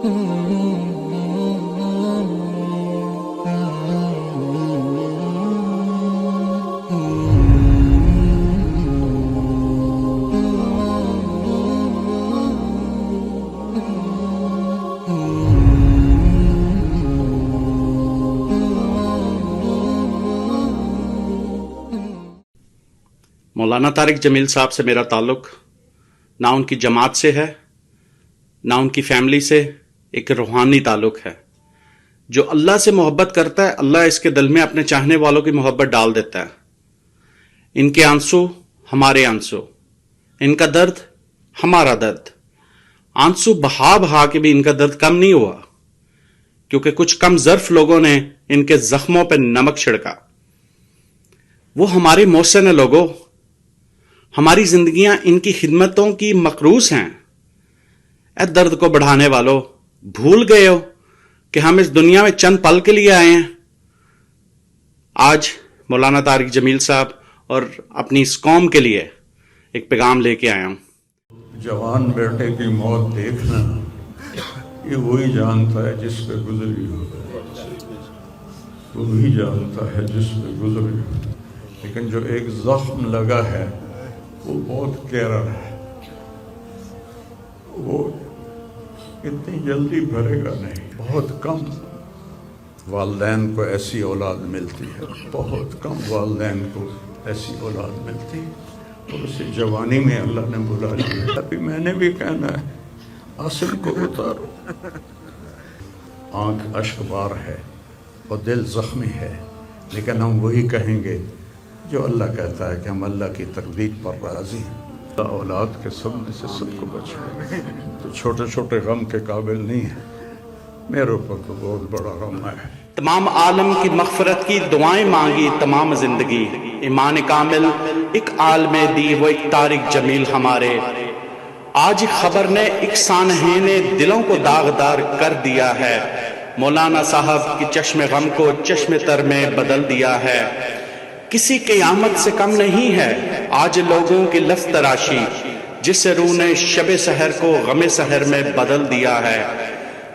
مولانا طارق جمیل صاحب سے میرا تعلق نہ ان کی جماعت سے ہے نہ ان کی فیملی سے، ایک روحانی تعلق ہے۔ جو اللہ سے محبت کرتا ہے اللہ اس کے دل میں اپنے چاہنے والوں کی محبت ڈال دیتا ہے۔ ان کے آنسو ہمارے آنسو، ان کا درد ہمارا درد۔ آنسو بہا بہا کے بھی ان کا درد کم نہیں ہوا، کیونکہ کچھ کم ظرف لوگوں نے ان کے زخموں پہ نمک چھڑکا۔ وہ ہمارے محسن ہیں لوگوں، ہماری زندگیاں ان کی خدمتوں کی مقروض ہیں۔ اے درد کو بڑھانے والو، بھول گئے ہو کہ ہم اس دنیا میں چند پل کے لیے آئے ہیں؟ آج مولانا طارق جمیل صاحب اور اپنی اس قوم کے لیے ایک پیغام لے کے آیا ہوں۔ جوان بیٹے کی موت دیکھنا یہ وہی جانتا ہے جس پہ گزری ہو، وہی جانتا ہے جس پہ گزری ہو، لیکن جو ایک زخم لگا ہے وہ بہت گہرا ہے، وہ اتنی جلدی بھرے گا نہیں۔ بہت کم والدین کو ایسی اولاد ملتی ہے، بہت کم والدین کو ایسی اولاد ملتی ہے، اور اسے جوانی میں اللہ نے بلا لیا۔ ابھی میں نے بھی کہنا ہے عاصم کو اتارو۔ آنکھ اشک بار ہے اور دل زخمی ہے، لیکن ہم وہی کہیں گے جو اللہ کہتا ہے کہ ہم اللہ کی تقدیر پر راضی ہیں۔ اللہ اولاد کے سامنے سے سب کو بچائے، تو چھوٹے چھوٹے غم کے قابل نہیں ہے، میرے اوپر تو بہت بڑا غم ہے۔ تمام عالم کی مغفرت کی دعائیں مانگی تمام زندگی، ایمان کامل ایک عالم دی وہ ایک طارق جمیل ہمارے۔ آج خبر نے ایک سانحین دلوں کو داغدار کر دیا ہے، مولانا صاحب کی چشم غم کو چشم تر میں بدل دیا ہے۔ کسی قیامت سے کم نہیں ہے آج لوگوں کی لفظ تراشی، جس روح نے شب سحر کو غم سحر میں بدل دیا ہے۔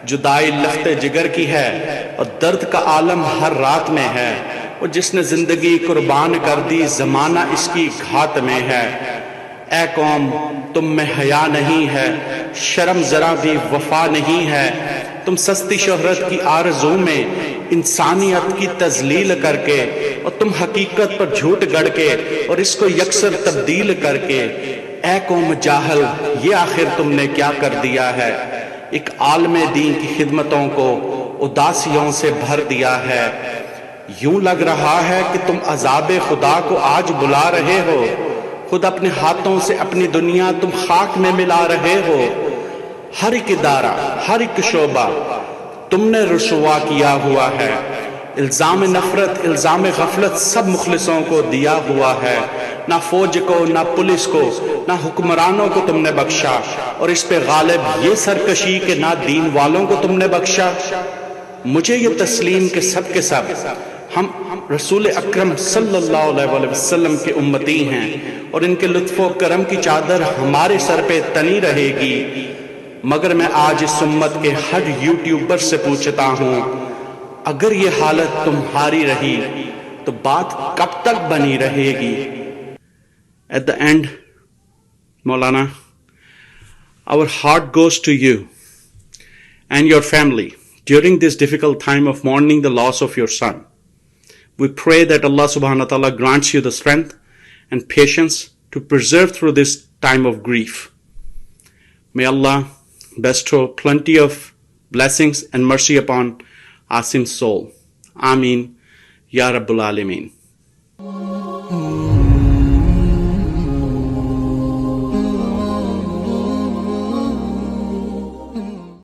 جدائی لخت جگر کی ہے اور درد کا عالم ہر رات میں ہے، اور جس نے زندگی قربان کر دی زمانہ اس کی گھات میں ہے۔ اے قوم تم میں حیا نہیں ہے، شرم ذرا بھی وفا نہیں ہے، تم سستی شہرت کی آرزو میں انسانیت کی تذلیل کر کے، اور تم حقیقت پر جھوٹ گڑ کے اور اس کو یکسر تبدیل کر کے، اے قوم جاہل یہ آخر تم نے کیا کر دیا ہے؟ ایک عالم دین کی خدمتوں کو اداسیوں سے بھر دیا ہے۔ یوں لگ رہا ہے کہ تم عذاب خدا کو آج بلا رہے ہو، خود اپنے ہاتھوں سے اپنی دنیا تم خاک میں ملا رہے ہو۔ ہر ایک ادارہ، ہر ایک شعبہ تم نے رسوا کیا ہوا ہے، الزام نفرت، الزام غفلت سب مخلصوں کو دیا ہوا ہے۔ نہ فوج کو، نہ پولیس کو، نہ حکمرانوں کو تم نے بخشا، اور اس پہ غالب یہ سرکشی کہ نہ دین والوں کو تم نے بخشا۔ مجھے یہ تسلیم کہ سب کے سب ہم رسول اکرم صلی اللہ علیہ وسلم کے امتی ہیں، اور ان کے لطف و کرم کی چادر ہمارے سر پہ تنی رہے گی۔ مگر میں آج اس امت کے ہر یوٹیوبر سے پوچھتا ہوں، اگر یہ حالت تمہاری رہی تو بات کب تک بنی رہے گی؟ At the end, Maulana, our heart goes to you and your family during this difficult time of mourning the loss of your son. We pray that Allah SWT grants you the strength and patience to persevere through this time of grief. May Allah bestow plenty of blessings and mercy upon Asim's soul. Ameen. Ya Rabbul Alameen.